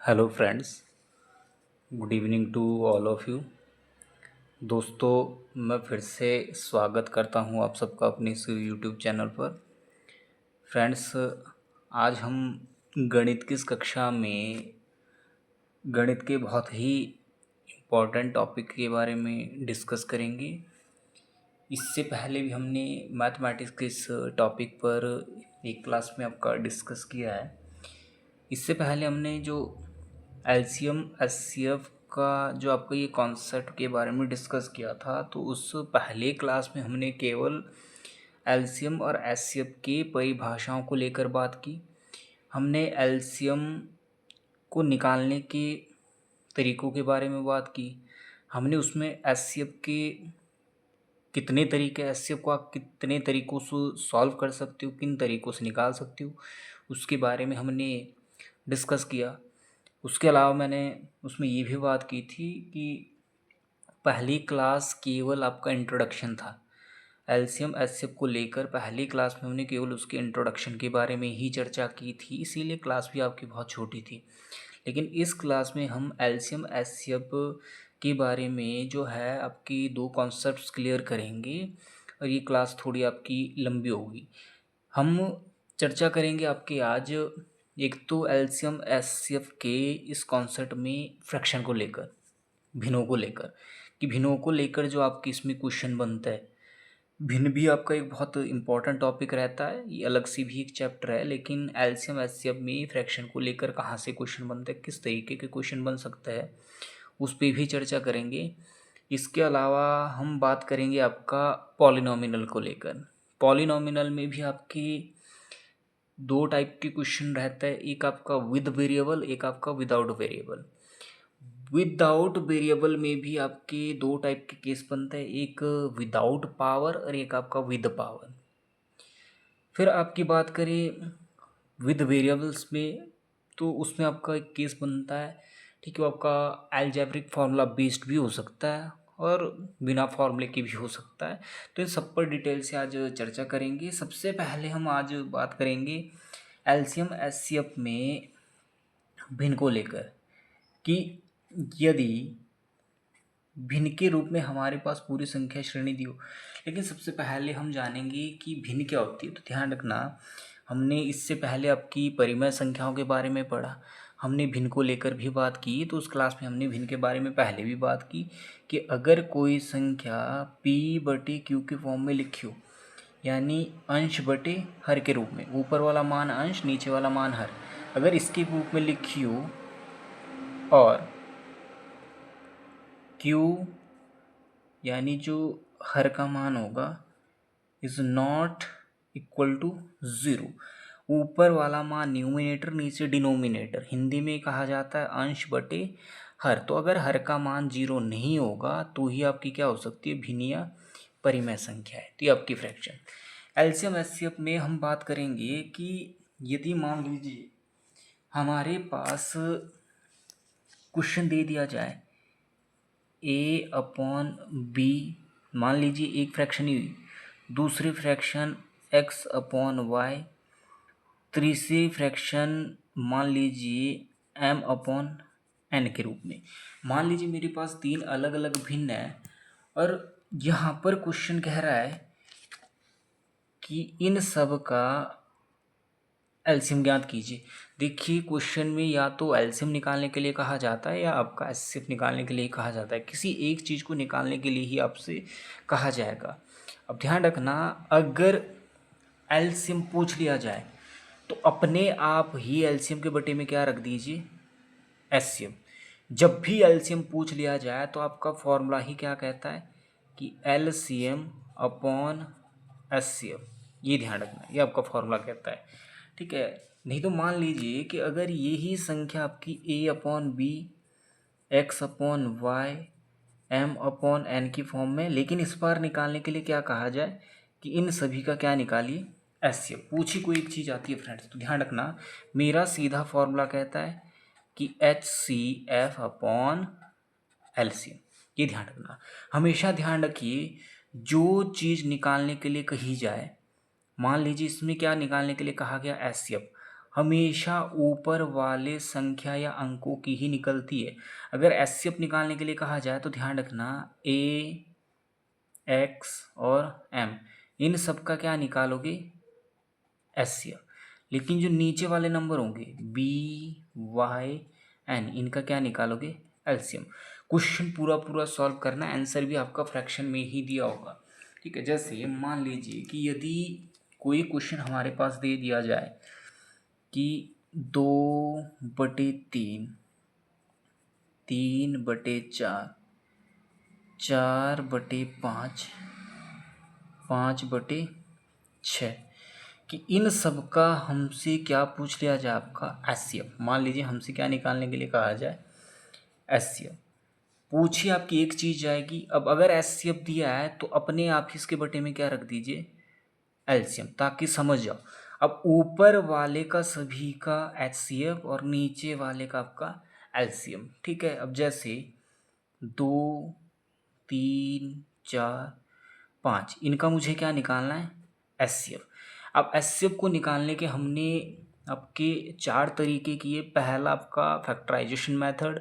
Hello friends, good evening to all of you. दोस्तों, मैं फिर से स्वागत करता हूं आप सबका अपने इस यूट्यूब चैनल पर। फ्रेंड्स, आज हम गणित की इस कक्षा में गणित के बहुत ही इम्पोर्टेंट टॉपिक के बारे में डिस्कस करेंगे। इससे पहले भी हमने मैथमेटिक्स के इस टॉपिक पर एक क्लास में आपका डिस्कस किया है। इससे पहले हमने जो एलसीएम एचसीएफ का जो आपको ये कॉन्सेप्ट के बारे में डिस्कस किया था, तो उस पहले क्लास में हमने केवल एलसीएम और एचसीएफ के परिभाषाओं को लेकर बात की। हमने एलसीएम को निकालने के तरीक़ों के बारे में बात की। हमने उसमें एचसीएफ के कितने तरीके, एचसीएफ को आप कितने तरीक़ों से सॉल्व कर सकते हो, किन तरीक़ों से निकाल सकते हो, उसके बारे में हमने डिस्कस किया। उसके अलावा मैंने उसमें ये भी बात की थी कि पहली क्लास केवल आपका इंट्रोडक्शन था। एलसीएम एचसीएफ को लेकर पहली क्लास में हमने केवल उसके इंट्रोडक्शन के बारे में ही चर्चा की थी, इसीलिए क्लास भी आपकी बहुत छोटी थी। लेकिन इस क्लास में हम एलसीएम एचसीएफ के बारे में जो है आपकी दो कॉन्सेप्ट्स क्लियर करेंगे और ये क्लास थोड़ी आपकी लंबी होगी। हम चर्चा करेंगे आपके आज एक तो एलसीएम एचसीएफ के इस कॉन्सेप्ट में फ्रैक्शन को लेकर, भिन्नों को लेकर, कि भिन्नों को लेकर जो आपकी इसमें क्वेश्चन बनता है। भिन्न भी आपका एक बहुत इंपॉर्टेंट टॉपिक रहता है, ये अलग सी भी एक चैप्टर है, लेकिन एलसीएम एचसीएफ में फ्रैक्शन को लेकर कहाँ से क्वेश्चन बनते हैं, किस तरीके के क्वेश्चन बन सकता है, उस पर भी चर्चा करेंगे। इसके अलावा हम बात करेंगे आपका पॉलिनॉमिनल को लेकर। पॉलिनॉमिनल में भी आपकी दो टाइप के क्वेश्चन रहता है, एक आपका विद वेरिएबल, एक आपका विदाउट वेरिएबल। विदाउट वेरिएबल में भी आपके दो टाइप के केस बनते हैं, एक विदाउट पावर और एक आपका विद पावर। फिर आपकी बात करें विद वेरिएबल्स में, तो उसमें आपका एक केस बनता है, ठीक है, वो आपका अलजेब्रिक फार्मूला बेस्ड भी हो सकता है और बिना फार्मूले के भी हो सकता है। तो इन सब पर डिटेल से आज चर्चा करेंगे। सबसे पहले हम आज बात करेंगे एलसीएम एचसीएफ में भिन्न को लेकर, कि यदि भिन्न के रूप में हमारे पास पूरी संख्या श्रेणी दी हो। लेकिन सबसे पहले हम जानेंगे कि भिन्न क्या होती है। तो ध्यान रखना, हमने इससे पहले आपकी परिमेय संख्याओं के बारे में पढ़ा, हमने भिन्न को लेकर भी बात की। तो उस क्लास में हमने भिन्न के बारे में पहले भी बात की कि अगर कोई संख्या p/q के फॉर्म में लिखी हो, यानी अंश बटे हर के रूप में, ऊपर वाला मान अंश, नीचे वाला मान हर, अगर इसके रूप में लिखी हो और q यानी जो हर का मान होगा इज़ नॉट इक्वल टू 0, ऊपर वाला मान न्यूमिनेटर, नीचे डिनोमिनेटर, हिंदी में कहा जाता है अंश बटे हर। तो अगर हर का मान 0 नहीं होगा तो ही आपकी क्या हो सकती है, भिन्न या परिमेय संख्या है। तो ये आपकी फ्रैक्शन। एलसीएम एचसीएफ में हम बात करेंगे कि यदि मान लीजिए हमारे पास क्वेश्चन दे दिया जाए a/b, मान लीजिए एक फ्रैक्शन ही हुई, दूसरी फ्रैक्शन x/y, तीसरी फ्रैक्शन मान लीजिए m/n के रूप में। मान लीजिए मेरे पास तीन अलग अलग भिन्न है और यहाँ पर क्वेश्चन कह रहा है कि इन सब का एलसीएम ज्ञात कीजिए। देखिए, क्वेश्चन में या तो एलसीएम निकालने के लिए कहा जाता है या आपका एचसीएफ निकालने के लिए कहा जाता है, किसी एक चीज़ को निकालने के लिए ही आपसे कहा जाएगा। अब ध्यान रखना, अगर एलसीएम पूछ लिया जाए तो अपने आप ही एलसीएम के बटे में क्या रख दीजिए, एचसीएफ। जब भी एलसीएम पूछ लिया जाए तो आपका फॉर्मूला ही क्या कहता है कि एलसीएम अपॉन एचसीएफ। ये ध्यान रखना, ये आपका फॉर्मूला कहता है, ठीक है। नहीं तो मान लीजिए कि अगर यही संख्या आपकी a/b, x/y, m/n की फॉर्म में, लेकिन इस बार निकालने के लिए क्या कहा जाए कि इन सभी का क्या निकालिए, एचसीएफ। पूछी कोई एक चीज़ आती है फ्रेंड्स, तो ध्यान रखना मेरा सीधा फॉर्मूला कहता है कि HCF अपॉन एलसीएम। ये ध्यान रखना, हमेशा ध्यान रखिए, जो चीज़ निकालने के लिए कही जाए, मान लीजिए इसमें क्या निकालने के लिए कहा गया, एचसीएफ, हमेशा ऊपर वाले संख्या या अंकों की ही निकलती है। अगर एचसीएफ निकालने के लिए कहा जाए तो ध्यान रखना ए, एक्स और एम, इन सब का क्या निकालोगे, एचसीएफ। लेकिन जो नीचे वाले नंबर होंगे बी, वाई, एन, इनका क्या निकालोगे, एलसीएम। क्वेश्चन पूरा पूरा सॉल्व करना, आंसर भी आपका फ्रैक्शन में ही दिया होगा। ठीक है, जैसे मान लीजिए कि यदि कोई क्वेश्चन हमारे पास दे दिया जाए कि 2/3, 3/4, 4/5, 5/6, कि इन सब का हमसे क्या पूछ लिया जाए, आपका एचसीएफ। मान लीजिए हमसे क्या निकालने के लिए कहा जाए, एचसीएफ। पूछिए आपकी एक चीज़ जाएगी। अब अगर एचसीएफ दिया है तो अपने आप ही इसके बटे में क्या रख दीजिए, एलसीएम, ताकि समझ जाओ। अब ऊपर वाले का सभी का एचसीएफ और नीचे वाले का आपका एलसीएम। ठीक है, अब जैसे 2, 3, 4, 5, इनका मुझे क्या निकालना है, एचसीएफ। अब एचसीएफ को निकालने के हमने आपके 4 तरीके किए। पहला आपका फैक्टराइजेशन मेथड,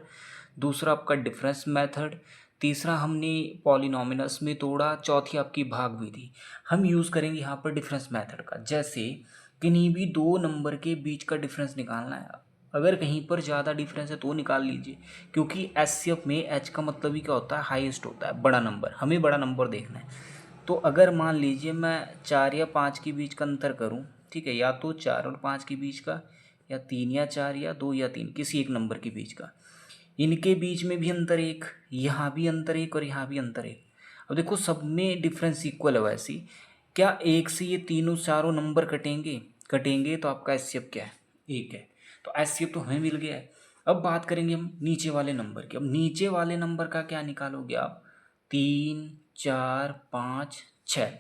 दूसरा आपका डिफरेंस मेथड, तीसरा हमने पॉलिनॉमिनल्स में तोड़ा, चौथी आपकी भाग विधि। हम यूज़ करेंगे यहाँ पर डिफरेंस मेथड का। जैसे किन्हीं भी दो नंबर के बीच का डिफरेंस निकालना है, अगर कहीं पर ज़्यादा डिफरेंस है तो निकाल लीजिए, क्योंकि एचसीएफ में एच का मतलब ही क्या होता है, हाईएस्ट होता है, बड़ा नंबर, हमें बड़ा नंबर देखना है। तो अगर मान लीजिए मैं 4 या 5 के बीच का अंतर करूँ, ठीक है, या तो 4 और 5 के बीच का, या 3 या 4, या 2 या 3, किसी एक नंबर के बीच का, इनके बीच में भी अंतर एक, यहाँ भी अंतर एक और यहाँ भी अंतर एक। अब देखो सब में डिफरेंस इक्वल है, वैसी क्या एक से ये तीनों चारों नंबर कटेंगे, कटेंगे तो आपका एचसीएफ क्या है, एक है। तो एचसीएफ तो हमें मिल गया है। अब बात करेंगे हम नीचे वाले नंबर की। अब नीचे वाले नंबर का क्या निकालोगे आप, 3, 4, 5, 6,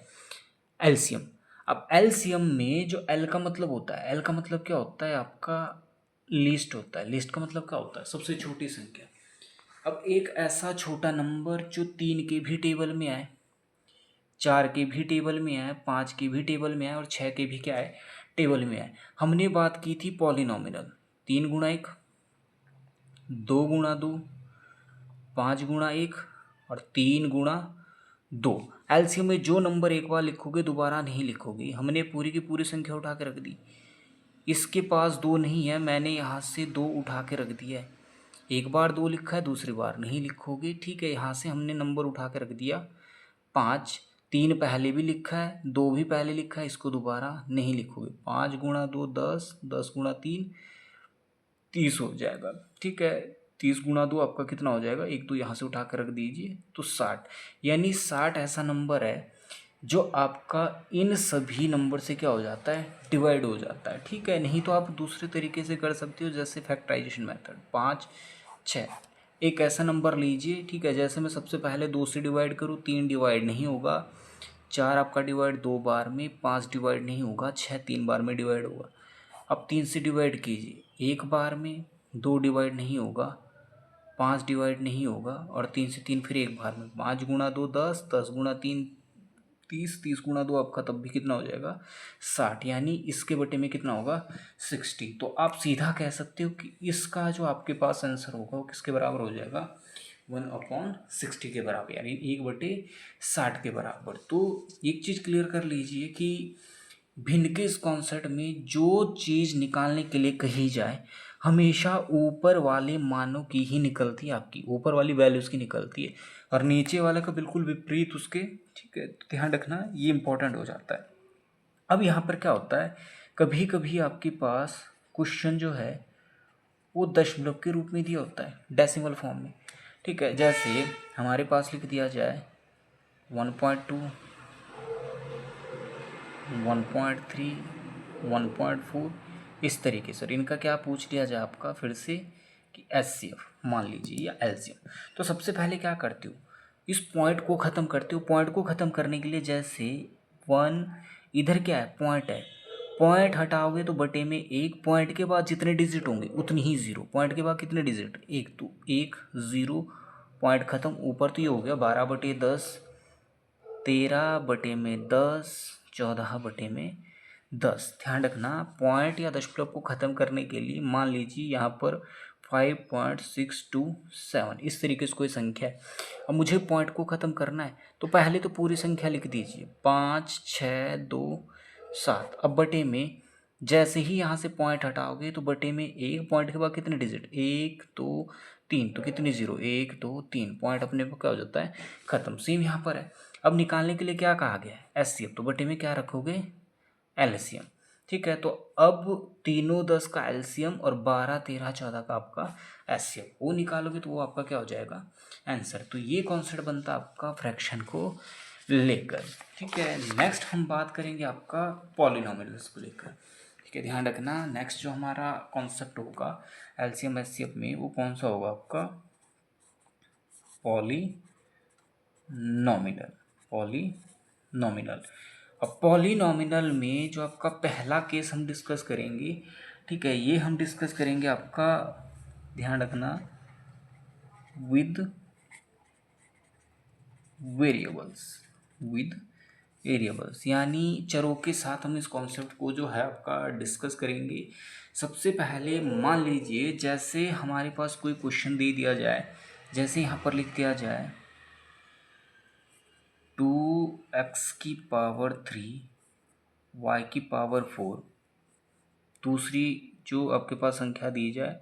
एलसीएम। अब एलसीएम में जो एल का मतलब होता है, एल का मतलब क्या होता है आपका, लिस्ट होता है। लिस्ट का मतलब क्या होता है, सबसे छोटी संख्या। अब एक ऐसा छोटा नंबर जो 3 के भी टेबल में आए, 4 के भी टेबल में आए, 5 के भी टेबल में आए और 6 के भी क्या है, टेबल में आए। हमने बात की थी पॉलिनॉमिनल, 3 × 1, 2 × 2, 5 × 1 और 3 × 2। एलसीएम में जो नंबर एक बार लिखोगे दोबारा नहीं लिखोगे। हमने पूरी की पूरी संख्या उठा के रख दी। इसके पास 2 नहीं है, मैंने यहाँ से 2 उठा के रख दिया है। एक बार 2 लिखा है, दूसरी बार नहीं लिखोगे। ठीक है, यहाँ से हमने नंबर उठा के रख दिया 5। 3 पहले भी लिखा है, 2 भी पहले लिखा है, इसको दोबारा नहीं लिखोगे। 5 × 2 10, 10 × 3 30 हो जाएगा। ठीक है, 30 × 2 आपका कितना हो जाएगा, 1 2 यहाँ से उठा कर रख दीजिए तो 60। यानी 60 ऐसा नंबर है जो आपका इन सभी नंबर से क्या हो जाता है, डिवाइड हो जाता है। ठीक है, नहीं तो आप दूसरे तरीके से कर सकते हो, जैसे फैक्टराइजेशन मेथड। 5, 6, एक ऐसा नंबर लीजिए। ठीक है, जैसे मैं सबसे पहले 2 से डिवाइड करूँ, 3 डिवाइड नहीं होगा, 4 आपका डिवाइड 2 बार में, 5 डिवाइड नहीं होगा, 6 3 बार में डिवाइड होगा। अब 3 से डिवाइड कीजिए, 1 बार में, 2 डिवाइड नहीं होगा, 5 डिवाइड नहीं होगा और 3 से 3 फिर 1 बार में। 5 × 2 10, 10 × 3 30, 30 × 2 आपका तब भी कितना हो जाएगा, 60। यानी इसके बटे में कितना होगा, 60। तो आप सीधा कह सकते हो कि इसका जो आपके पास आंसर होगा वो किसके बराबर हो जाएगा, 1/60 के बराबर, यानी 1/60 के बराबर। तो एक चीज़ क्लियर कर लीजिए कि भिन्न के इस कॉन्सेप्ट में जो चीज़ निकालने के लिए कही जाए हमेशा ऊपर वाले मानों की ही निकलती है, आपकी ऊपर वाली वैल्यूज़ की निकलती है, और नीचे वाले का बिल्कुल विपरीत उसके। ठीक है, तो ध्यान रखना, ये इंपॉर्टेंट हो जाता है। अब यहाँ पर क्या होता है, कभी कभी आपके पास क्वेश्चन जो है वो दशमलव के रूप में दिया होता है, डेसिमल फॉर्म में। ठीक है, जैसे हमारे पास लिख दिया जाए 1.2, 1.3, 1.4, इस तरीके से। इनका क्या पूछ लिया जाए आपका फिर से कि एचसीएफ मान लीजिए या एलसीएम। तो सबसे पहले क्या करते हो, इस पॉइंट को ख़त्म करते हो। पॉइंट को ख़त्म करने के लिए जैसे 1, इधर क्या है, पॉइंट है, पॉइंट हटाओगे तो बटे में 1, पॉइंट के बाद जितने डिजिट होंगे उतनी ही ज़ीरो, पॉइंट के बाद कितने डिजिट, 1, तो 1 0, पॉइंट ख़त्म। ऊपर तो ये हो गया 12/10, 13/10, 14/10, 10। ध्यान रखना, पॉइंट या दशमलव को ख़त्म करने के लिए मान लीजिए यहाँ पर 5.627 इस तरीके से कोई संख्या है। अब मुझे पॉइंट को ख़त्म करना है तो पहले तो पूरी संख्या लिख दीजिए 5 6 2 7। अब बटे में जैसे ही यहाँ से पॉइंट हटाओगे तो बटे में एक पॉइंट के बाद कितने डिजिट 1 2 3 तो कितनी जीरो 1 2 3 पॉइंट अपने को क्या हो जाता है ख़त्म। सेम यहाँ पर है। अब निकालने के लिए क्या कहा गया है एचसीएफ, तो बटे में क्या रखोगे एलसीएम। ठीक है, तो अब तीनों 10 का एलसीएम और 12 13 14 का आपका एचसीएफ वो निकालोगे तो वो आपका क्या हो जाएगा आंसर। तो ये कॉन्सेप्ट बनता है आपका फ्रैक्शन को लेकर। ठीक है, नेक्स्ट हम बात करेंगे आपका पॉलिनोमियल्स को लेकर। ठीक है, ध्यान रखना नेक्स्ट जो हमारा कॉन्सेप्ट होगा एलसीएम एचसीएफ में वो कौन सा होगा आपका पॉलिनोमिनल। अब पॉलिनोमिनल में जो आपका पहला केस हम डिस्कस करेंगे, ठीक है, ये हम डिस्कस करेंगे आपका ध्यान रखना विद वेरिएबल्स यानी चरों के साथ हम इस कॉन्सेप्ट को जो है आपका डिस्कस करेंगे। सबसे पहले मान लीजिए जैसे हमारे पास कोई क्वेश्चन दे दिया जाए, जैसे यहाँ पर लिख दिया जाए 2x⁻³ y⁻4। दूसरी जो आपके पास संख्या दी जाए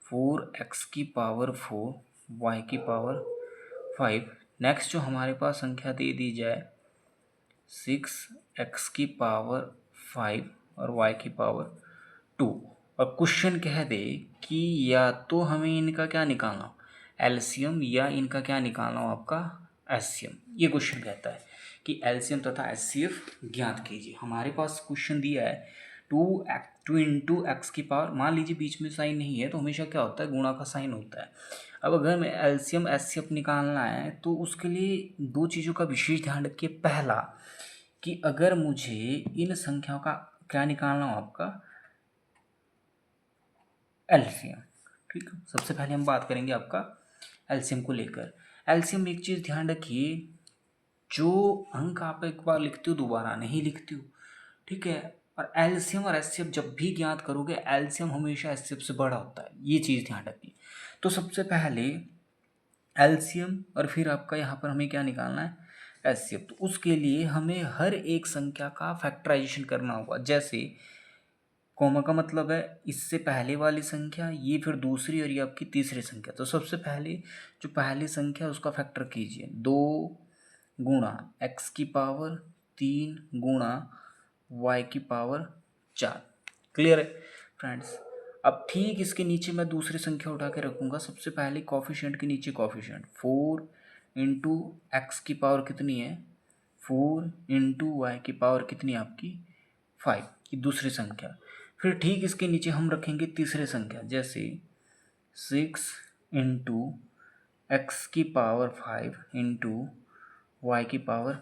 4x⁻4 y⁻5। नेक्स्ट जो हमारे पास संख्या दे दी जाए 6x�5 और y⁻2। और क्वेश्चन कह दे कि या तो हमें इनका क्या निकालना एलसीएम या इनका क्या निकालना हो आपका एचसीएम। ये क्वेश्चन कहता है कि एलसीएम तथा एचसीएफ ज्ञात कीजिए। हमारे पास क्वेश्चन दिया है 2 इंटू एक्स की पावर, मान लीजिए बीच में साइन नहीं है तो हमेशा क्या होता है गुणा का साइन होता है। अब अगर हमें एलसीएम एचसीएफ निकालना है तो उसके लिए दो चीज़ों का विशेष ध्यान रखिए। पहला कि अगर मुझे इन संख्याओं का क्या निकालना हो आपका एलसीएम। ठीक है, सबसे पहले हम बात करेंगे आपका एलसीएम को लेकर। एलसीएम में एक चीज़ ध्यान रखिए, जो अंक आप एक बार लिखते हो दोबारा नहीं लिखते हो। ठीक है, और एलसीएम और एचसीएफ जब भी ज्ञात करोगे एलसीएम हमेशा एचसीएफ से बड़ा होता है, ये चीज़ ध्यान रखिए। तो सबसे पहले एलसीएम और फिर आपका यहाँ पर हमें क्या निकालना है एचसीएफ। तो उसके लिए हमें हर एक संख्या का फैक्टराइजेशन करना होगा। जैसे कॉमा का मतलब है इससे पहले वाली संख्या, ये फिर दूसरी और ये आपकी तीसरी संख्या। तो सबसे पहले जो पहली संख्या उसका फैक्टर कीजिए 2 गुणा x⁻3 गुणा y⁻4। क्लियर है फ्रेंड्स। अब ठीक इसके नीचे मैं दूसरी संख्या उठा के रखूँगा। सबसे पहले कॉफिशिएंट के नीचे कॉफिशिएंट 4 इंटू एक्स की पावर कितनी है 4 इंटू वाई की पावर कितनी है आपकी 5, ये दूसरी संख्या। फिर ठीक इसके नीचे हम रखेंगे तीसरी संख्या, जैसे 6 इंटू एक्स की पावर 5 इंटू वाई की पावर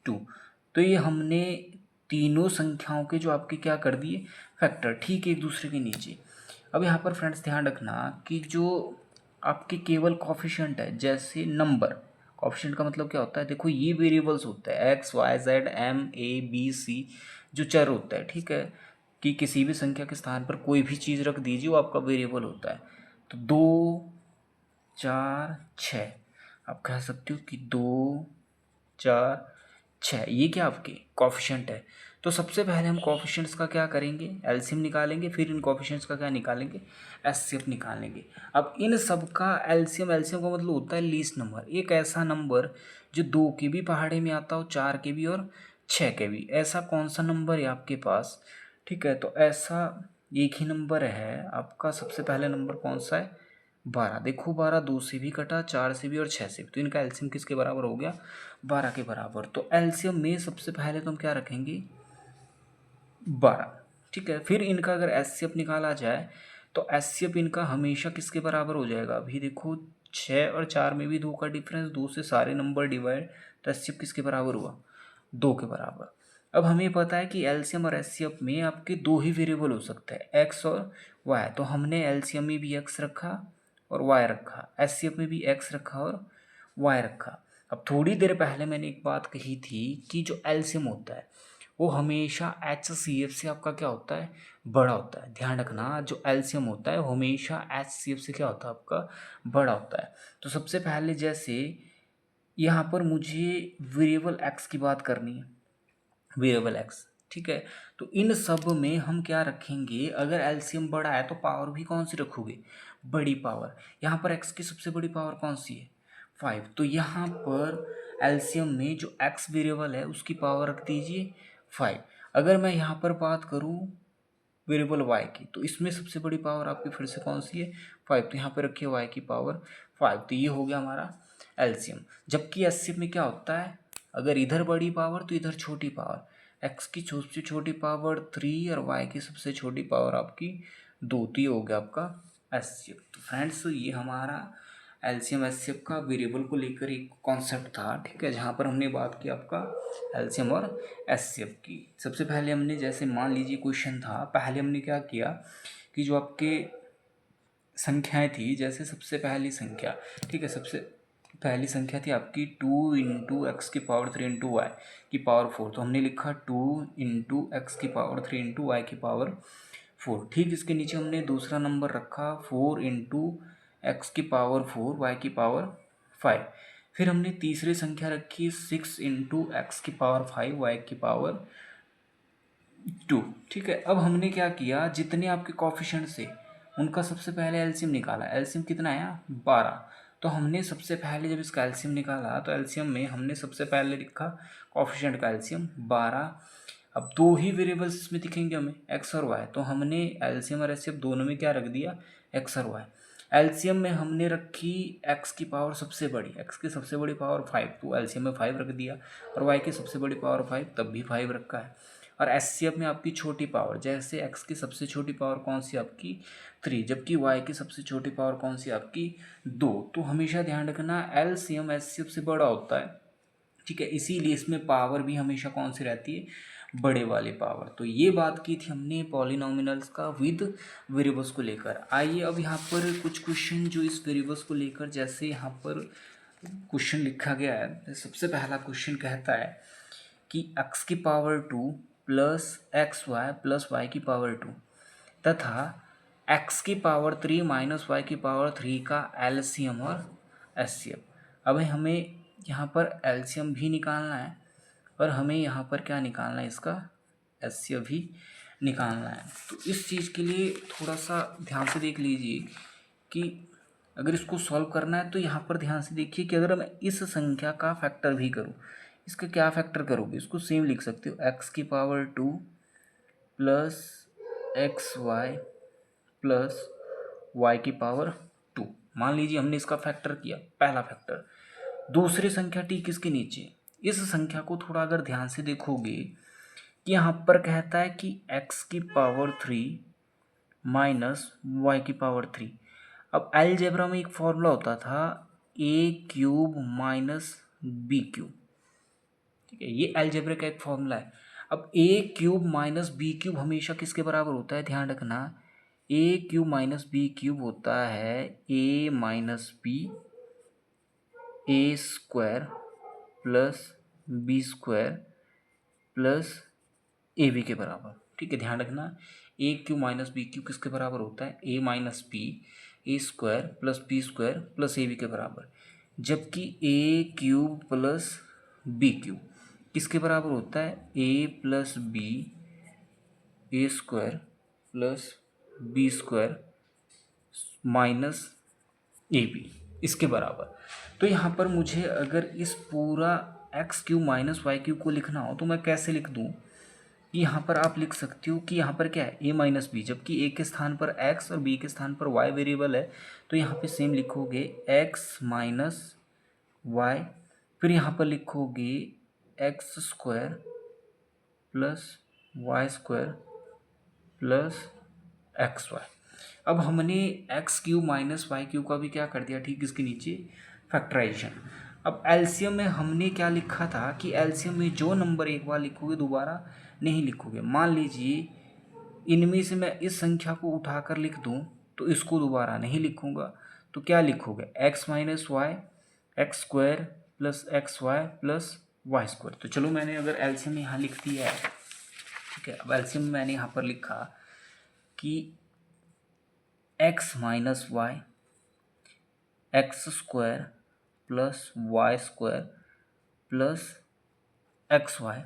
2। तो ये हमने तीनों संख्याओं के जो आपके क्या कर दिए फैक्टर, ठीक एक दूसरे के नीचे। अब यहाँ पर फ्रेंड्स ध्यान रखना कि जो आपके केवल कॉफिशिएंट है, जैसे नंबर, कॉफिशिएंट का मतलब क्या होता है, देखो ये वेरिएबल्स होता है x y z m a b c जो चर होता है। ठीक है, कि किसी भी संख्या के स्थान पर कोई भी चीज़ रख दीजिए वो आपका वेरिएबल होता है। तो 2 4 6 आप कह सकते हो कि 2 4 6 ये क्या आपके कॉफिशिएंट है। तो सबसे पहले हम कॉफिशिएंट्स का क्या करेंगे एलसीएम निकालेंगे, फिर इन कॉफिशिएंट्स का क्या निकालेंगे एचसीएफ निकालेंगे। अब इन सब का एलसीएम का मतलब होता है लीस्ट नंबर, एक ऐसा नंबर जो 2 के भी पहाड़े में आता हो, 4 के भी और 6 के भी। ऐसा कौन सा नंबर है आपके पास। ठीक है, तो ऐसा एक ही नंबर है आपका। सबसे पहले नंबर कौन सा है 12। देखो 12 2 से भी कटा, 4 से भी और 6 से भी, तो इनका एलसीएम किसके बराबर हो गया 12 के बराबर। तो एलसीएम में सबसे पहले तो हम क्या रखेंगे 12। ठीक है, फिर इनका अगर एचसीएफ निकाला जाए तो एचसीएफ इनका हमेशा किसके बराबर हो जाएगा। अभी देखो 6 और 4 में भी 2 का डिफरेंस, 2 से सारे नंबर डिवाइड, तो एचसीएफ किसके बराबर हुआ 2 के बराबर। अब हमें पता है कि एलसीएम और एचसीएफ में आपके दो ही वेरिएबल हो सकते हैं एक्स और वाई। तो हमने एलसीएम में भी एक्स रखा और वाई रखा, एचसीएफ में भी एक्स रखा और वाई रखा। अब थोड़ी देर पहले मैंने एक बात कही थी कि जो एलसीएम होता है वो हमेशा HCF से आपका क्या होता है, बड़ा होता है। ध्यान रखना, जो एलसीएम होता है वो हमेशा HCF से क्या होता है, आपका बड़ा होता है। तो सबसे पहले जैसे यहाँ पर मुझे वेरिएबल एक्स की बात करनी है, वेरिएबल एक्स, ठीक है। तो इन सब में हम क्या रखेंगे, अगर एलसीएम बड़ा है तो पावर भी कौन सी रखोगे, बड़ी पावर। यहाँ पर एक्स की सबसे बड़ी पावर कौन सी है, 5। तो यहाँ पर एलसीएम में जो एक्स वेरिएबल है उसकी पावर रख दीजिए 5। अगर मैं यहाँ पर बात करूँ वेरिएबल वाई की, तो इसमें सबसे बड़ी पावर आपकी फिर से कौन सी है, 5। तो यहाँ पर रखिए वाई की पावर 5। तो ये हो गया हमारा एलसीएम। जबकि एचसीएफ में क्या होता है, अगर इधर बड़ी पावर तो इधर छोटी पावर, एक्स की सबसे छोटी पावर 3 और वाई की सबसे छोटी पावर आपकी 2। तो ये हो गया आपका एचसीएफ। तो फ्रेंड्स ये हमारा एलसीएम एचसीएफ का वेरिएबल को लेकर एक कॉन्सेप्ट था, ठीक है, जहाँ पर हमने बात की आपका एलसीएम और एचसीएफ की। सबसे पहले हमने जैसे मान लीजिए क्वेश्चन था, पहले हमने क्या किया कि जो आपके संख्याएं थी, जैसे सबसे पहली संख्या, ठीक है, सबसे पहली संख्या थी आपकी 2 इंटू एक्स की पावर 3 इंटू वाई की पावर 4। तो हमने लिखा 2 इंटू एक्स की पावर 3 इंटू वाई की पावर 4। ठीक, इसके नीचे हमने दूसरा नंबर रखा 4 इंटू एक्स की पावर 4 वाई की पावर 5। फिर हमने तीसरी संख्या रखी 6 इंटू एक्स की पावर 5 वाई की पावर 2। ठीक है, अब हमने क्या किया, जितने आपके कॉफिशेंट से उनका सबसे पहले एलसीएम निकाला। एलसीएम कितना आया, 12। तो हमने सबसे पहले जब इसका एलसीएम निकाला तो एलसीएम में हमने सबसे पहले लिखा कॉफिशेंट का एलसीएम 12। अब दो ही वेरिएबल्स इसमें दिखेंगे हमें, एक्स और वाई। तो हमने एलसीएम और एचसीएफ दोनों में क्या रख दिया, एक्स और वाई। एलसीएम में हमने रखी एक्स की पावर सबसे बड़ी, एक्स की सबसे बड़ी पावर 5, तो एलसीएम में 5 रख दिया। और वाई की सबसे बड़ी पावर 5, तब भी 5 रखा है। और एचसीएफ में आपकी छोटी पावर, जैसे एक्स की सबसे छोटी पावर कौन सी आपकी 3, जबकि वाई की सबसे छोटी पावर कौन सी आपकी 2। तो हमेशा ध्यान रखना एलसीएम एचसीएफ से बड़ा होता है, ठीक है, इसीलिए इसमें पावर भी हमेशा कौन सी रहती है, बड़े वाली पावर। तो ये बात की थी हमने पॉलिनोमिनल्स का विद वेरिएबल्स को लेकर। आइए अब यहाँ पर कुछ क्वेश्चन जो इस वेरिएबल्स को लेकर, जैसे यहाँ पर क्वेश्चन लिखा गया है। सबसे पहला क्वेश्चन कहता है कि x की power 2 plus x y plus y की पावर 2 तथा x की पावर 3 माइनस वाई की पावर 3 का एलसीएम और एचसीएफ। अब हमें यहाँ पर एलसीएम भी निकालना है और हमें यहाँ पर क्या निकालना है, इसका एचसीएफ भी निकालना है। तो इस चीज़ के लिए थोड़ा सा ध्यान से देख लीजिए कि अगर इसको सॉल्व करना है तो यहाँ पर ध्यान से देखिए कि अगर मैं इस संख्या का फैक्टर भी करूँ, इसका क्या फैक्टर करोगे, इसको सेम लिख सकते हो, एक्स की power 2 plus x y plus y की पावर 2। मान लीजिए हमने इसका फैक्टर किया, पहला फैक्टर। दूसरी संख्या ठीक इसके नीचे, इस संख्या को थोड़ा अगर ध्यान से देखोगे कि यहाँ पर कहता है कि x की पावर 3 माइनस वाई की पावर 3। अब अलजेब्रा में एक फॉर्मूला होता था a cube minus B cube, ठीक है, ये अलजेब्रा का एक फॉर्मूला है। अब a cube minus B cube हमेशा किसके बराबर होता है, ध्यान रखना, a cube minus B cube होता है a minus B A square plus B square plus A B के बराबर, ठीक है। ध्यान रखना A cube minus B cube किसके बराबर होता है, A minus B A square plus B square plus A B के बराबर। जबकि A cube plus B cube किसके बराबर होता है, A plus B A square plus B square minus A B, इसके बराबर। तो यहाँ पर मुझे अगर इस पूरा X cube minus Y cube को लिखना हो तो मैं कैसे लिख दूँ, यहाँ पर आप लिख सकते हो कि यहाँ पर क्या है, a माइनस बी, जबकि a के स्थान पर x और b के स्थान पर y वेरिएबल है। तो यहाँ पे सेम लिखोगे x माइनस वाई, फिर यहाँ पर लिखोगे x square plus y square plus x y. अब हमने x cube minus Y cube का भी क्या कर दिया, ठीक इसके नीचे फैक्टराइजेशन। अब एलसीएम में हमने क्या लिखा था कि एलसीएम में जो नंबर एक बार लिखोगे दोबारा नहीं लिखोगे। मान लीजिए इनमें से मैं इस संख्या को उठाकर लिख दूं तो इसको दोबारा नहीं लिखूंगा, तो क्या लिखोगे, x minus y x square plus x y plus y square. तो चलो मैंने अगर एलसीएम यहाँ लिख दिया है ठीक है, अब एलसीएम में मैंने यहाँ पर लिखा कि x minus y x square plus y square plus x y,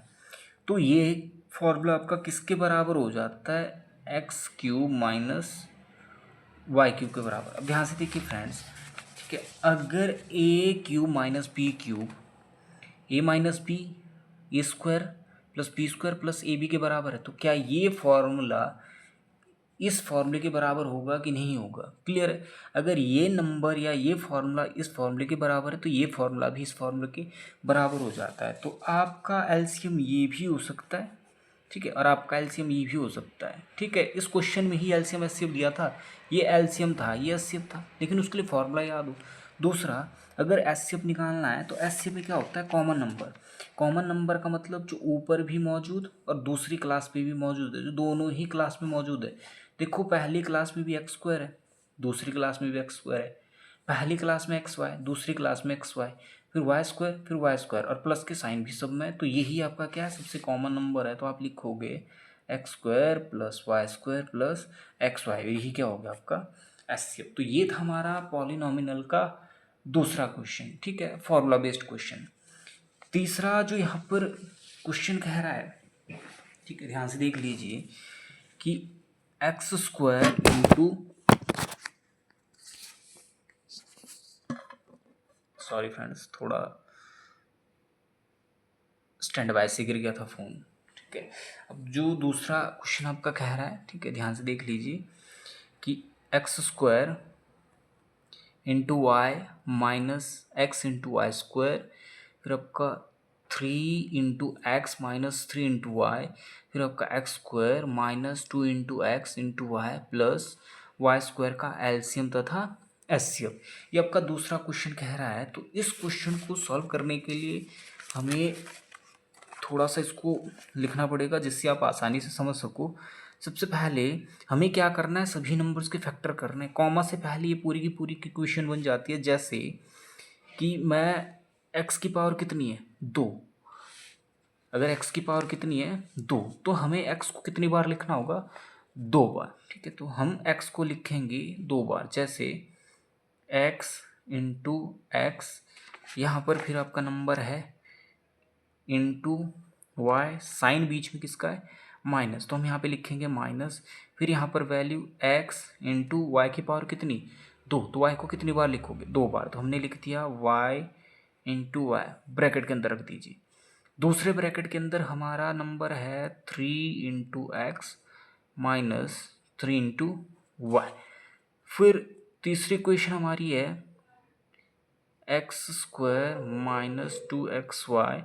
तो ये फॉर्मूला आपका किसके बराबर हो जाता है, x cube minus y cube के बराबर। अब ध्यान से देखिए फ्रेंड्स, ठीक है, अगर A cube minus B cube, A minus B A square plus B square plus A B के बराबर है, तो क्या ये फॉर्मूला इस फॉर्मूले के बराबर होगा कि नहीं होगा? क्लियर है। अगर ये नंबर या ये फॉर्मूला इस फॉर्मूले के बराबर है तो ये फॉर्मूला भी इस फॉर्मूले के बराबर हो जाता है। तो आपका एलसीएम ये भी हो सकता है, ठीक है, और आपका एलसीएम ये भी हो सकता है। ठीक है, इस क्वेश्चन में ही एलसीएम एचसीएफ दिया था, ये एलसीएम था, ये एचसीएफ था, लेकिन उसके लिए फॉर्मूला याद हो। दूसरा, अगर एचसीएफ निकालना है तो एचसीएफ में क्या होता है, कॉमन नंबर। कॉमन नंबर का मतलब जो ऊपर भी मौजूद और दूसरी क्लास में भी मौजूद है, जो दोनों ही क्लास में मौजूद है। देखो, पहली क्लास में भी एक्स स्क्वायर है, दूसरी क्लास में भी एक्स स्क्वायर है, पहली क्लास में एक्स वाई, दूसरी क्लास में एक्स वाई, फिर वाई स्क्वायर, फिर वाई स्क्वायर, और प्लस के साइन भी सब में, तो यही आपका क्या है, सबसे कॉमन नंबर है। तो आप लिखोगे x square plus y square plus x y, यही क्या हो गया आपका एचसीएफ। तो ये था हमारा पॉलिनॉमिनल का दूसरा क्वेश्चन, ठीक है, फॉर्मूला बेस्ड क्वेश्चन। तीसरा जो यहाँ पर क्वेश्चन कह रहा है, ठीक है, ध्यान से देख लीजिए कि x square into, sorry friends, थोड़ा स्टैंड बाय से गिर गया था फ़ोन, ठीक है। अब जो दूसरा क्वेश्चन आपका कह रहा है, ठीक है, ध्यान से देख लीजिए कि x square into y minus x into y square, फिर आपका 3 × x - 3 × y, फिर आपका x square minus 2 × x × y plus y square का एलसीएम तथा एचसीएफ, ये आपका दूसरा क्वेश्चन कह रहा है। तो इस क्वेश्चन को सॉल्व करने के लिए हमें थोड़ा सा इसको लिखना पड़ेगा जिससे आप आसानी से समझ सको। सबसे पहले हमें क्या करना है, सभी नंबर्स के फैक्टर करने हैं। कॉमा से पहले ये पूरी की पूरी की इक्वेशन बन जाती है, जैसे कि मैं x की पावर कितनी है, 2, अगर x की पावर कितनी है 2, तो हमें x को कितनी बार लिखना होगा, 2 बार, ठीक है। तो हम x को लिखेंगे 2 बार, जैसे x इंटू एक्स, यहाँ पर फिर आपका नंबर है इंटू वाई, साइन बीच में किसका है, माइनस, तो हम यहाँ पे लिखेंगे माइनस, फिर यहाँ पर वैल्यू x इंटू वाई की पावर कितनी, 2, तो y को कितनी बार लिखोगे, 2 बार, तो हमने लिख दिया y इंटू वाई, ब्रैकेट के अंदर रख दीजिए। दूसरे ब्रैकेट के अंदर हमारा नंबर है 3 × x माइनस 3 × y, फिर तीसरी इक्वेशन हमारी है x square minus 2xy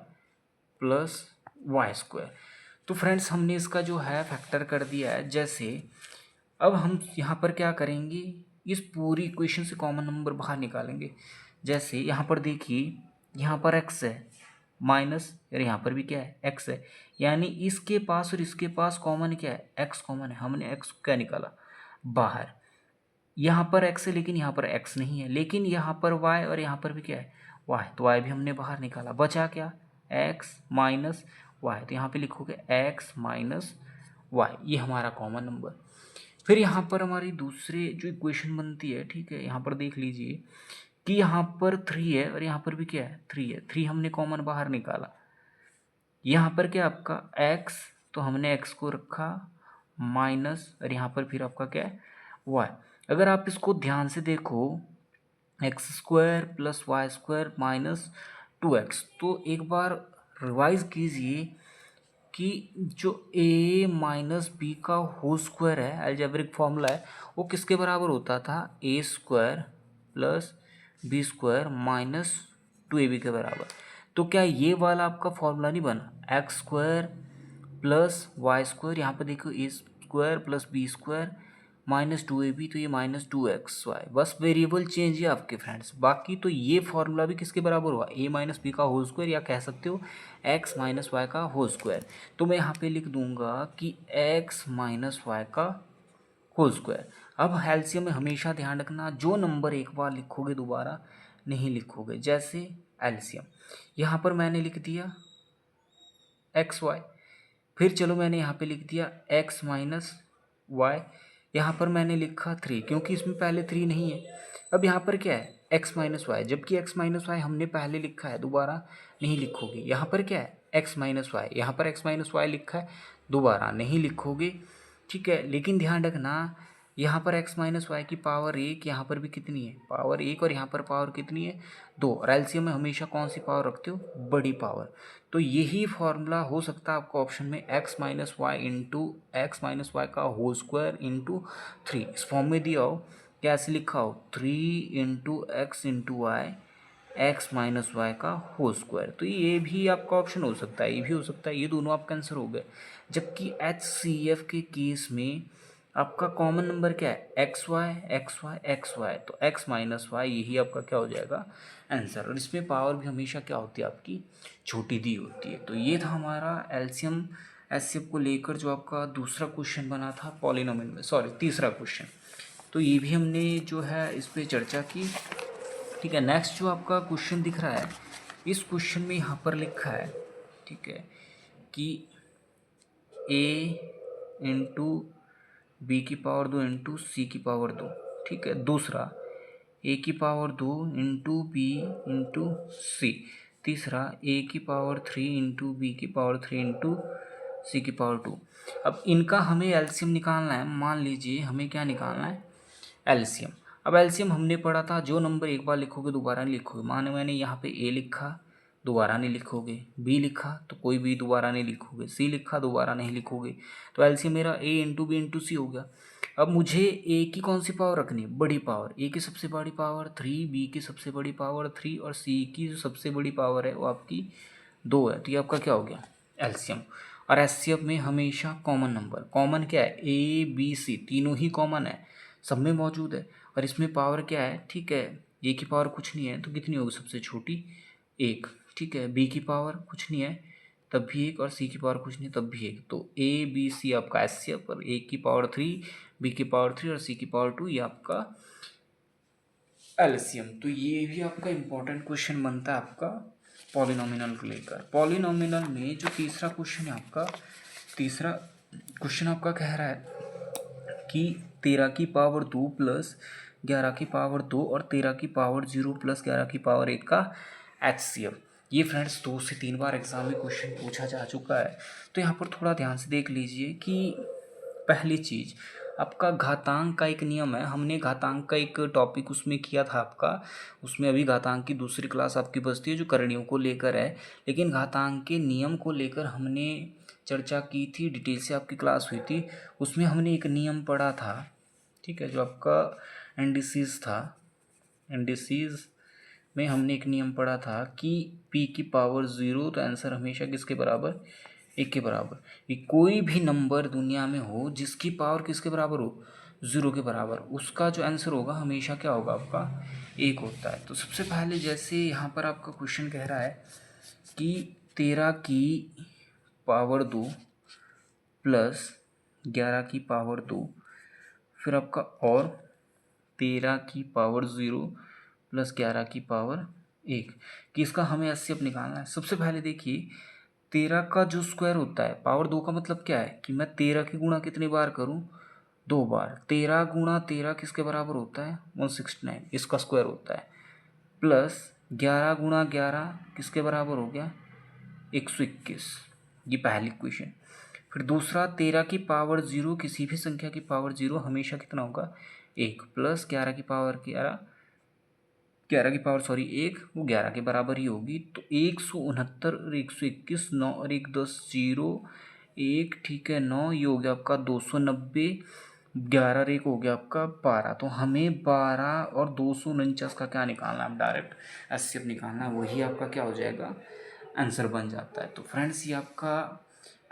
plus y square. तो फ्रेंड्स, हमने इसका जो है फैक्टर कर दिया है। जैसे अब हम यहाँ पर क्या करेंगे, इस पूरी इक्वेशन से कॉमन नंबर बाहर निकालेंगे। जैसे यहाँ पर देखिए, यहाँ पर x है माइनस, और यहाँ पर भी क्या है, x है, यानी इसके पास और इसके पास कॉमन क्या है, x कॉमन है। हमने x को क्या निकाला, बाहर। यहाँ पर x है लेकिन यहाँ पर x नहीं है, लेकिन यहाँ पर y और यहाँ पर भी क्या है, y, तो y भी हमने बाहर निकाला। बचा क्या, x माइनस वाई, तो यहाँ पे लिखोगे x माइनस वाई, ये हमारा कॉमन नंबर। फिर यहाँ पर हमारी दूसरी जो इक्वेशन बनती है, ठीक है, यहाँ पर देख लीजिए कि यहाँ पर 3 है और यहाँ पर भी क्या है, 3 है, 3 हमने कॉमन बाहर निकाला। यहाँ पर क्या आपका x, तो हमने x को रखा माइनस, और यहाँ पर फिर आपका क्या है, y। अगर आप इसको ध्यान से देखो, x square plus y square minus 2x, तो एक बार रिवाइज कीजिए कि जो a माइनस बी का होल स्क्वायर है, अलजेब्रिक फॉर्मूला है, वो किसके बराबर होता था, a square plus B square minus 2ab के बराबर। तो क्या ये वाला आपका फॉर्मूला नहीं बना, x square plus y square, यहाँ पर देखो a square plus B square minus 2ab, तो ये माइनस 2xy, बस वेरिएबल चेंज है आपके फ्रेंड्स। बाकी तो ये फॉर्मूला भी किसके बराबर हुआ, a माइनस बी का होल स्क्वायर, या कह सकते हो x माइनस वाई का होल स्क्वायर। तो मैं यहाँ पे लिख दूंगा कि x माइनस वाई का होल स्क्वायर। अब एलसीएम में हमेशा ध्यान रखना, जो नंबर एक बार लिखोगे दोबारा नहीं लिखोगे। जैसे एलसीएम यहाँ पर मैंने लिख दिया एक्स वाई, फिर चलो मैंने यहाँ पे लिख दिया x माइनस वाई, यहाँ पर मैंने लिखा 3 क्योंकि इसमें पहले 3 नहीं है। अब यहाँ पर क्या है x माइनस वाई, जबकि x माइनस वाई हमने पहले लिखा है, दोबारा नहीं लिखोगे। यहाँ पर क्या है x माइनस वाई, यहाँ पर x माइनस वाई लिखा है, दोबारा नहीं लिखोगे, ठीक है। लेकिन ध्यान रखना यहाँ पर x माइनस वाई की पावर 1, यहाँ पर भी कितनी है पावर 1, और यहाँ पर पावर कितनी है 2, और एलसीएम में हमेशा कौन सी पावर रखते हो बड़ी पावर। तो यही फॉर्मूला हो सकता है आपका ऑप्शन में x minus y into x minus y का होल स्क्वायर इंटू 3, इस फॉर्म में दिया हो, कैसे लिखा हो 3 into x into y x minus y का होल स्क्वायर। तो ये भी आपका ऑप्शन हो सकता है, ये भी हो सकता है, ये दोनों आपका आंसर हो गए। जबकि HCF के केस में आपका कॉमन नंबर क्या है x y x y x y, तो एक्स माइनस वाई यही आपका क्या हो जाएगा आंसर। और इसमें पावर भी हमेशा क्या होती है आपकी छोटी दी होती है। तो ये था हमारा एलसीएम एचसीएफ को लेकर जो आपका दूसरा क्वेश्चन बना था पॉलिनोमियल में, सॉरी तीसरा क्वेश्चन। तो ये भी हमने जो है इस पर चर्चा की, ठीक है। नेक्स्ट जो आपका क्वेश्चन दिख रहा है, इस क्वेश्चन में यहाँ पर लिखा है, ठीक है, कि a इंटू बी की पावर 2 इंटू सी की पावर 2, ठीक है। दूसरा a की पावर 2 इंटू बी इंटू सी, तीसरा a की पावर 3 इंटू बी की पावर 3 इंटू सी की पावर 2। अब इनका हमें एलसीएम निकालना है। मान लीजिए हमें क्या निकालना है एलसीएम। अब एलसीएम हमने पढ़ा था जो नंबर एक बार लिखोगे दोबारा नहीं लिखोगे। माने मैंने यहाँ पे ए लिखा, दोबारा नहीं लिखोगे, बी लिखा तो कोई भी दोबारा नहीं लिखोगे, सी लिखा दोबारा नहीं लिखोगे। तो एलसीएम मेरा ए इंटू बी इंटू सी हो गया। अब मुझे ए की कौन सी पावर रखनी है बड़ी पावर, ए की सबसे बड़ी पावर 3, बी की सबसे बड़ी पावर 3, और सी की जो सबसे बड़ी पावर है वो आपकी 2 है। तो ये आपका क्या हो गया एलसीएम। और एचसीएफ में हमेशा कॉमन नंबर, कॉमन क्या है ए बी सी तीनों ही कॉमन है, सब में मौजूद है। और इसमें पावर क्या है, ठीक है, ए की पावर कुछ नहीं है तो कितनी होगी सबसे छोटी 1, ठीक है। बी की पावर कुछ नहीं है तब भी 1, और सी की पावर कुछ नहीं तब भी 1। तो ए बी सी आपका एचसीएफ, और ए की पावर 3, बी की पावर 3 और सी की पावर 2 ये आपका एलसीएम। तो ये भी आपका इम्पोर्टेंट क्वेश्चन बनता है आपका पॉलिनोमिनल को लेकर। पॉलिनोमिनल में जो तीसरा क्वेश्चन है आपका, तीसरा क्वेश्चन आपका कह रहा है कि 13 की पावर 2 प्लस 11 की पावर 2 और 13 की पावर 0 प्लस 11 की पावर 1 का एचसीएफ। ये फ्रेंड्स 2 से 3 बार एग्जाम में क्वेश्चन पूछा जा चुका है। तो यहाँ पर थोड़ा ध्यान से देख लीजिए कि पहली चीज़ आपका घातांक का एक नियम है। हमने घातांक का एक टॉपिक उसमें किया था आपका, उसमें अभी घातांक की दूसरी क्लास आपकी बचती है जो करणियों को लेकर है। लेकिन घातांक के नियम को लेकर हमने चर्चा की थी, डिटेल से आपकी क्लास हुई थी। उसमें हमने एक नियम पढ़ा था, ठीक है, जो आपका इंडिसेस था। इंडिसेस में हमने एक नियम पढ़ा था कि p की पावर 0, तो आंसर हमेशा किसके बराबर 1 के बराबर। ये कोई भी नंबर दुनिया में हो जिसकी पावर किसके बराबर हो 0 के बराबर, उसका जो आंसर होगा हमेशा क्या होगा आपका 1 होता है। तो सबसे पहले जैसे यहाँ पर आपका क्वेश्चन कह रहा है कि 13 की पावर 2 प्लस 11 की पावर 2, फिर आपका और 13 की पावर 0 प्लस 11 की पावर 1, कि इसका हमें एचसीएफ निकालना है। सबसे पहले देखिए 13 का जो स्क्वायर होता है, पावर 2 का मतलब क्या है कि मैं 13 की गुणा कितनी बार करूं 2 बार। 13 गुणा 13 किसके बराबर होता है 169, इसका स्क्वायर होता है। प्लस 11 गुणा 11 किसके बराबर हो गया 121, ये पहली क्वेश्चन। फिर दूसरा 13 की पावर 0, किसी भी संख्या की पावर 0 हमेशा कितना होगा 1, प्लस 11 की पावर 11, 11 की पावर सॉरी 1, वो 11 के बराबर ही होगी। तो 169 और 121, 9 और 1 10, 0 1, ठीक है 9, ये हो गया आपका 290, 11 और 1 हो गया आपका 12। तो हमें 12 और 249 का क्या निकालना है, डायरेक्ट एचसीएफ निकालना है, वही आपका क्या हो जाएगा आंसर बन जाता है। तो फ्रेंड्स ये आपका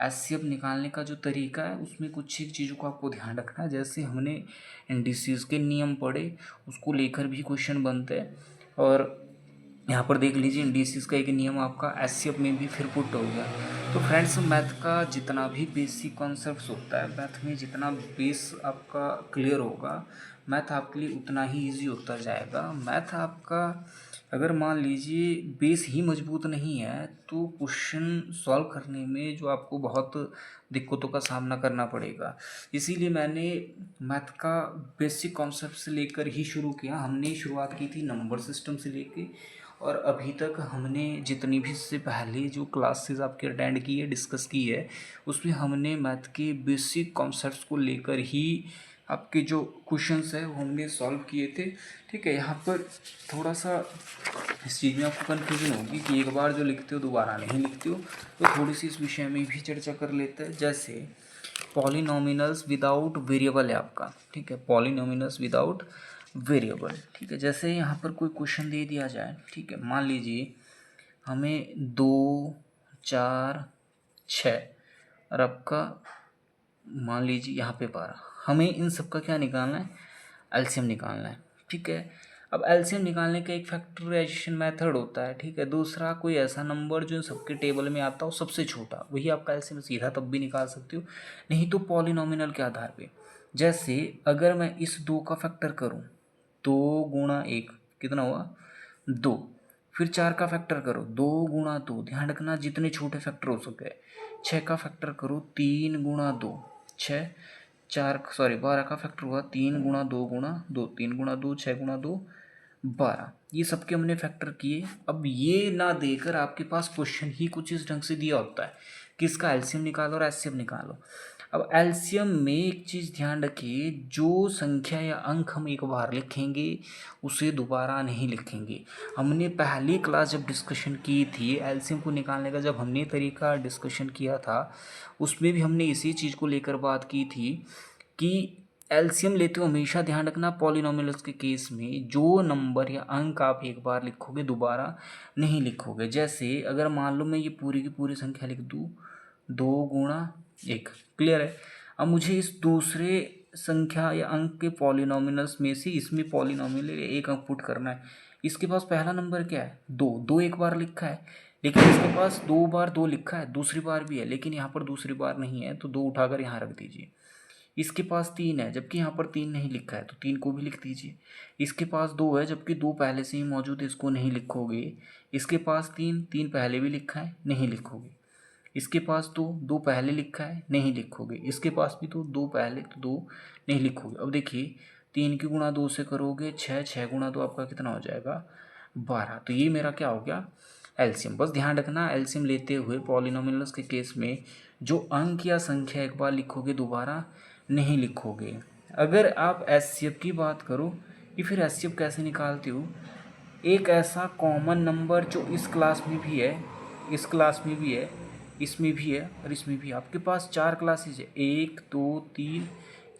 एचसीएफ निकालने का जो तरीका है उसमें कुछ एक चीज़ों को आपको ध्यान रखना है। जैसे हमने इंडिसेस के नियम पढ़े उसको लेकर भी क्वेश्चन बनते हैं, और यहाँ पर देख लीजिए इंडिसेस का एक नियम आपका एचसीएफ में भी फिर पुट हो गया। तो फ्रेंड्स मैथ का जितना भी बेसिक कॉन्सेप्ट्स होता है, मैथ में जितना बेस आपका क्लियर होगा मैथ आपके लिए उतना ही ईजी होता जाएगा। मैथ आपका अगर मान लीजिए बेस ही मजबूत नहीं है तो क्वेश्चन सॉल्व करने में जो आपको बहुत दिक्कतों का सामना करना पड़ेगा। इसीलिए मैंने मैथ का बेसिक कॉन्सेप्ट से लेकर ही शुरू किया। हमने शुरुआत की थी नंबर सिस्टम से लेके, और अभी तक हमने जितनी भी इससे पहले जो क्लासेस आपके अटेंड की है, डिस्कस की है, उसमें हमने मैथ के बेसिक कॉन्सेप्ट्स को लेकर ही आपके जो क्वेश्चंस है वो हमने सॉल्व किए थे। ठीक है, यहाँ पर थोड़ा सा इस चीज़ में आपको कन्फ्यूजन होगी कि एक बार जो लिखते हो दोबारा नहीं लिखते हो, तो थोड़ी सी इस विषय में भी चर्चा कर लेते हैं। जैसे पॉलिनोमिनल्स विदाउट वेरिएबल है आपका, ठीक है, पॉलिनोमिनल्स विदाउट वेरिएबल। ठीक है, जैसे यहाँ पर कोई क्वेश्चन दे दिया जाए, ठीक है, मान लीजिए हमें 2, 4, 6 और आपका मान लीजिए यहाँ पे 12, हमें इन सब का क्या निकालना है, एलसीएम निकालना है। ठीक है, अब एलसीएम निकालने का एक फैक्टराइजेशन मेथड होता है। ठीक है, दूसरा कोई ऐसा नंबर जो इन सबके टेबल में आता हो सबसे छोटा, वही आपका एलसीएम सीधा तब भी निकाल सकते हो, नहीं तो पॉलिनोमिनल के आधार पे। जैसे अगर मैं इस 2 का फैक्टर करूँ, 2 गुणा 1 कितना हुआ 2, फिर 4 का फैक्टर करो 2 गुणा 2, ध्यान रखना जितने छोटे फैक्टर हो सके। 6 का फैक्टर करो 3 गुणा 2 6, 12 का फैक्टर हुआ 3 गुणा 2 गुणा 2, 3 गुणा 2 6 गुणा 2 12, ये सबके हमने फैक्टर किए। अब ये ना देकर आपके पास क्वेश्चन ही कुछ इस ढंग से दिया होता है कि इसका एलसीएम निकालो और एचसीएफ निकालो। अब एलसीएम में एक चीज़ ध्यान रखिए, जो संख्या या अंक हम एक बार लिखेंगे उसे दोबारा नहीं लिखेंगे। हमने पहली क्लास जब डिस्कशन की थी एलसीएम को निकालने का, जब हमने तरीका डिस्कशन किया था, उसमें भी हमने इसी चीज़ को लेकर बात की थी कि एलसीएम लेते हो हमेशा ध्यान रखना पॉलिनोमियल्स के केस में जो नंबर या अंक आप एक बार लिखोगे दोबारा नहीं लिखोगे। जैसे अगर मान लो मैं ये पूरी की पूरी संख्या लिख दूँ 2 गुणा 1, क्लियर है। अब मुझे इस दूसरे संख्या या अंक के पॉलिनोमियल्स में से इसमें पॉलिनोमियल एक अंक पुट करना है। इसके पास पहला नंबर क्या है 2, 2 एक बार लिखा है, लेकिन इसके पास 2 बार 2 लिखा है, दूसरी बार भी है, लेकिन यहाँ पर दूसरी बार नहीं है, तो 2 उठाकर यहाँ रख दीजिए। इसके पास 3 है जबकि यहाँ पर 3 नहीं लिखा है, तो 3 को भी लिख दीजिए। इसके पास 2 है जबकि 2 पहले से ही मौजूद है, इसको नहीं लिखोगे। इसके पास 3, 3 पहले भी लिखा है, नहीं लिखोगे। इसके पास 2, 2 पहले लिखा है, नहीं लिखोगे। इसके पास भी 2 पहले, तो 2 नहीं लिखोगे। अब देखिए 3 की गुणा 2 से करोगे 6, 6 गुणा 2 आपका कितना हो जाएगा 12। तो ये मेरा क्या हो गया एलसीएम। बस ध्यान रखना एलसीएम लेते हुए पॉलिनोमियल्स के केस में जो अंक या संख्या एक बार लिखोगे दोबारा नहीं लिखोगे। अगर आप एचसीएफ की बात करो कि फिर एचसीएफ कैसे निकालते हो, एक ऐसा कॉमन नंबर जो इस क्लास में भी है, इस क्लास में भी है, इसमें भी है और इसमें भी है। आपके पास 4 क्लासेज है, 1 2 3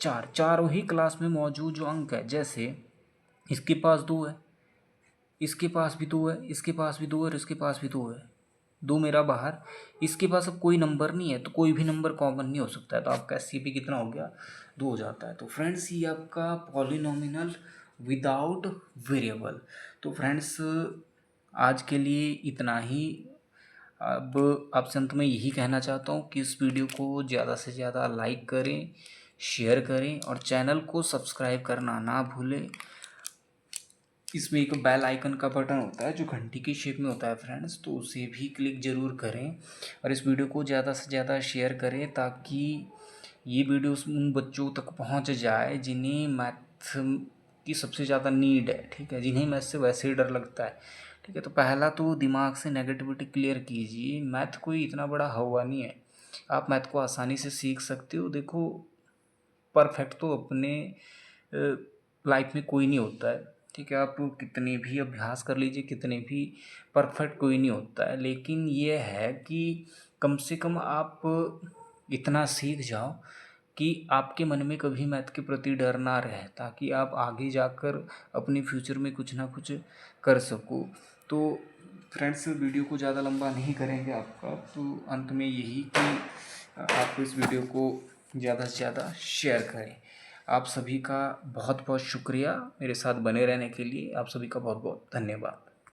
4, चारों ही क्लास में मौजूद जो अंक है। जैसे इसके पास 2 है, इसके पास भी 2 है, इसके पास भी 2 है और इसके पास भी 2 है, 2 मेरा बाहर। इसके पास अब कोई नंबर नहीं है तो कोई भी नंबर कॉमन नहीं हो सकता है, तो आपका एससीपी कितना हो गया 2 हो जाता है। तो फ्रेंड्स ये आपका पॉलिनोमिनल विदाउट वेरिएबल। तो फ्रेंड्स आज के लिए इतना ही। अब आपसे अंत में यही कहना चाहता हूँ कि इस वीडियो को ज़्यादा से ज़्यादा लाइक करें, शेयर करें और चैनल को सब्सक्राइब करना ना भूलें। इसमें एक बेल आइकन का बटन होता है जो घंटी की शेप में होता है फ्रेंड्स, तो उसे भी क्लिक ज़रूर करें और इस वीडियो को ज़्यादा से ज़्यादा शेयर करें ताकि ये वीडियो उन बच्चों तक पहुंच जाए जिन्हें मैथ की सबसे ज़्यादा नीड है। ठीक है, जिन्हें मैथ से वैसे ही डर लगता है। ठीक है, तो पहला तो दिमाग से नेगेटिविटी क्लियर कीजिए। मैथ कोई इतना बड़ा हवा नहीं है, आप मैथ को आसानी से सीख सकते हो। देखो परफेक्ट तो अपने लाइफ में कोई नहीं होता है। ठीक है, आप कितने भी अभ्यास कर लीजिए, कितने भी परफेक्ट कोई नहीं होता है, लेकिन ये है कि कम से कम आप इतना सीख जाओ कि आपके मन में कभी मैथ के प्रति डर ना रहे, ताकि आप आगे जाकर अपने फ्यूचर में कुछ ना कुछ कर सको। तो फ्रेंड्स वीडियो को ज़्यादा लंबा नहीं करेंगे आपका, तो अंत में यही कि आप इस वीडियो को ज़्यादा से ज़्यादा शेयर करें। आप सभी का बहुत बहुत शुक्रिया मेरे साथ बने रहने के लिए। आप सभी का बहुत बहुत धन्यवाद।